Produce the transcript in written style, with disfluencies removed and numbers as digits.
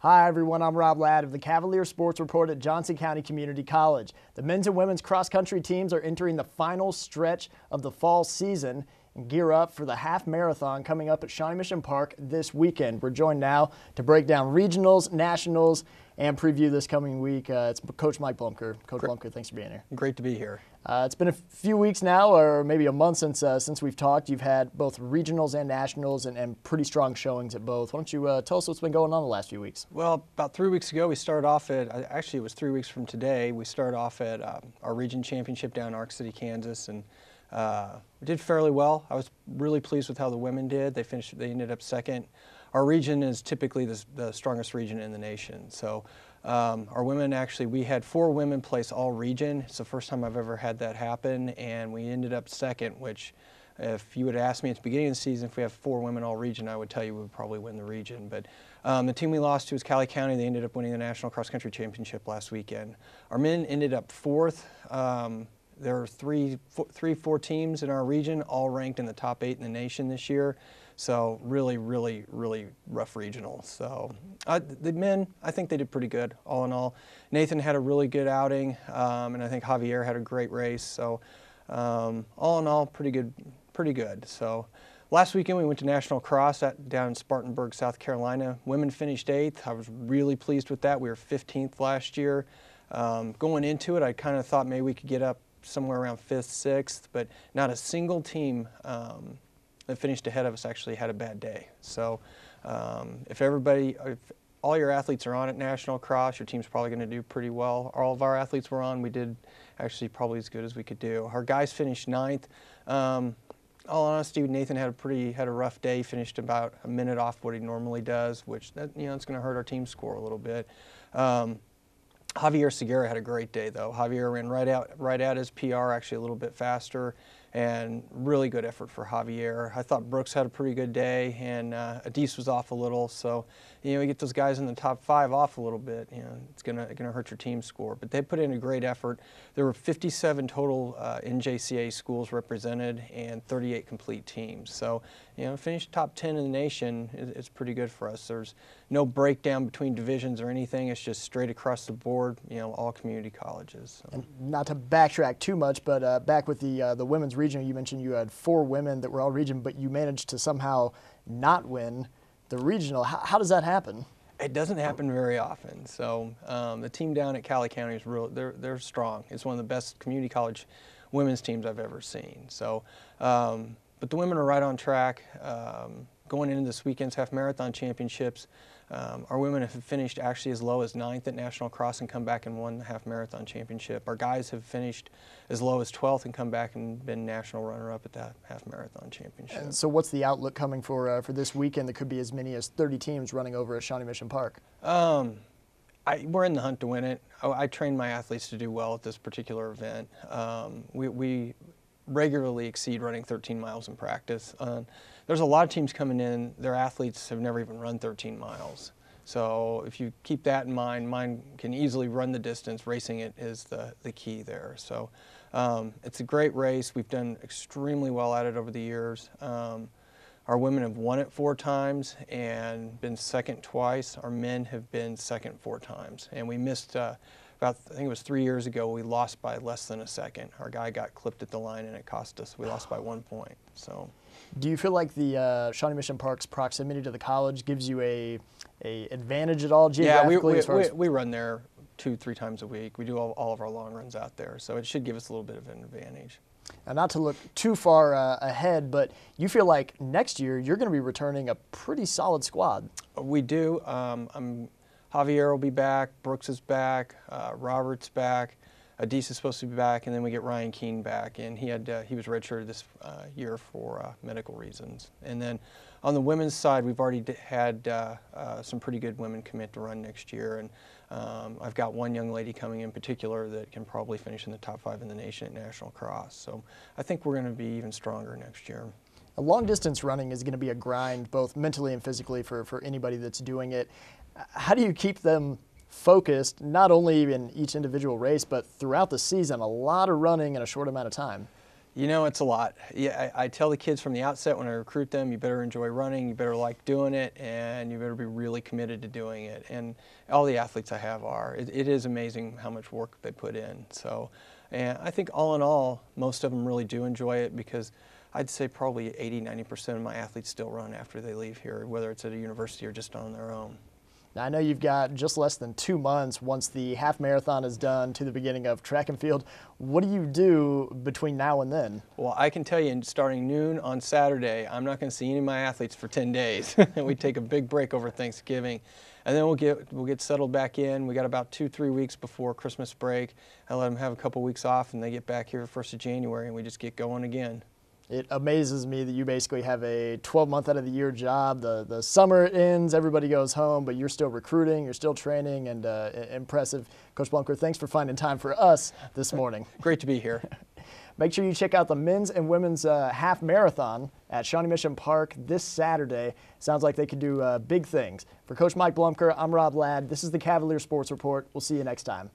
Hi everyone, I'm Rob Ladd of the Cavalier Sports Report at Johnson County Community College. The men's and women's cross-country teams are entering the final stretch of the fall season and gear up for the half marathon coming up at Shawnee Mission Park this weekend. We're joined now to break down regionals, nationals, and preview this coming week. It's Coach Mike Bloemker. Coach Bloemker, thanks for being here. Great to be here. It's been a few weeks now, or maybe a month since we've talked. You've had both regionals and nationals and pretty strong showings at both. Why don't you tell us what's been going on the last few weeks? Well, about 3 weeks ago, we started off at, actually it was 3 weeks from today, we started off at our region championship down in Ark City, Kansas, and we did fairly well. I was really pleased with how the women did. They ended up second. Our region is typically the strongest region in the nation. So our women, actually, we had 4 women place all region. It's the first time I've ever had that happen, and we ended up second, which if you would ask me at the beginning of the season if we have 4 women all region, I would tell you we would probably win the region. But the team we lost to was Cali County. They ended up winning the National Cross Country Championship last weekend. Our men ended up 4th. There are four teams in our region, all ranked in the top 8 in the nation this year. So really, really, really rough regional. So the men, I think they did pretty good, all in all. Nathan had a really good outing, and I think Javier had a great race. So all in all, pretty good. So last weekend we went to National Cross down in Spartanburg, South Carolina. Women finished 8th. I was really pleased with that. We were 15th last year. Going into it, I kind of thought maybe we could get up somewhere around 5th, 6th, but not a single team that finished ahead of us actually had a bad day. So if all your athletes are on at National Cross, your team's probably going to do pretty well. All of our athletes were on. We did actually probably as good as we could do. Our guys finished 9th. All honesty, Nathan had a rough day. He finished about a minute off what he normally does, which it's going to hurt our team score a little bit. Javier Segura had a great day, though. Javier ran right out his PR, actually a little bit faster, and really good effort for Javier. I thought Brooks had a pretty good day, and Adis was off a little. So, you get those guys in the top 5 off a little bit. It's gonna hurt your team score. But they put in a great effort. There were 57 total NJCA schools represented and 38 complete teams. So, finished top 10 in the nation is pretty good for us. There's no breakdown between divisions or anything. It's just straight across the board. All community colleges. So. And not to backtrack too much, but back with the women's regional, you mentioned you had 4 women that were all region, but you managed to somehow not win the regional. How does that happen? It doesn't happen very often. So the team down at Cali County is they're strong. It's one of the best community college women's teams I've ever seen. So, but the women are right on track. Going into this weekend's half marathon championships, our women have finished actually as low as 9th at National Cross and come back and won the half marathon championship. Our guys have finished as low as 12th and come back and been national runner-up at that half marathon championship. And so what's the outlook coming for this weekend? That could be as many as 30 teams running over at Shawnee Mission Park. We're in the hunt to win it. I train my athletes to do well at this particular event. We regularly exceed running 13 miles in practice. There's a lot of teams coming in, their athletes have never even run 13 miles. So if you keep that in mind, mine can easily run the distance. Racing it is the key there. So it's a great race. We've done extremely well at it over the years. Our women have won it 4 times and been second twice. Our men have been second 4 times. And we missed I think it was 3 years ago, we lost by less than a second. Our guy got clipped at the line and it cost us. We lost by 1 point. So, do you feel like the Shawnee Mission Park's proximity to the college gives you a advantage at all geographically? Yeah, we run there 2-3 times a week. We do all of our long runs out there, so it should give us a little bit of an advantage. Now, not to look too far ahead, but you feel like next year you're going to be returning a pretty solid squad. We do. Javier will be back, Brooks is back, Robert's back, Adis is supposed to be back, and then we get Ryan Keene back, and he was redshirted this year for medical reasons. And then on the women's side, we've already had some pretty good women commit to run next year, and I've got one young lady coming in particular that can probably finish in the top 5 in the nation at National Cross. So I think we're going to be even stronger next year. Long distance running is going to be a grind, both mentally and physically, for anybody that's doing it. How do you keep them focused, not only in each individual race, but throughout the season? A lot of running in a short amount of time. You know, it's a lot. Yeah, I tell the kids from the outset when I recruit them, you better enjoy running, you better like doing it, and you better be really committed to doing it. And all the athletes I have are. It is amazing how much work they put in. So, and I think all in all, most of them really do enjoy it, because I'd say probably 80–90% of my athletes still run after they leave here, whether it's at a university or just on their own. Now, I know you've got just less than 2 months once the half marathon is done to the beginning of track and field. What do you do between now and then? Well, I can tell you, starting noon on Saturday, I'm not going to see any of my athletes for 10 days. We take a big break over Thanksgiving, and then we'll get settled back in. We got about 2–3 weeks before Christmas break. I let them have a couple weeks off, and they get back here 1st of January, and we just get going again. It amazes me that you basically have a 12-month out of the year job. The summer ends, everybody goes home, but you're still recruiting, you're still training, and impressive. Coach Bloemker, thanks for finding time for us this morning. Great to be here. Make sure you check out the men's and women's half marathon at Shawnee Mission Park this Saturday. Sounds like they could do big things. For Coach Mike Bloemker, I'm Rob Ladd. This is the Cavalier Sports Report. We'll see you next time.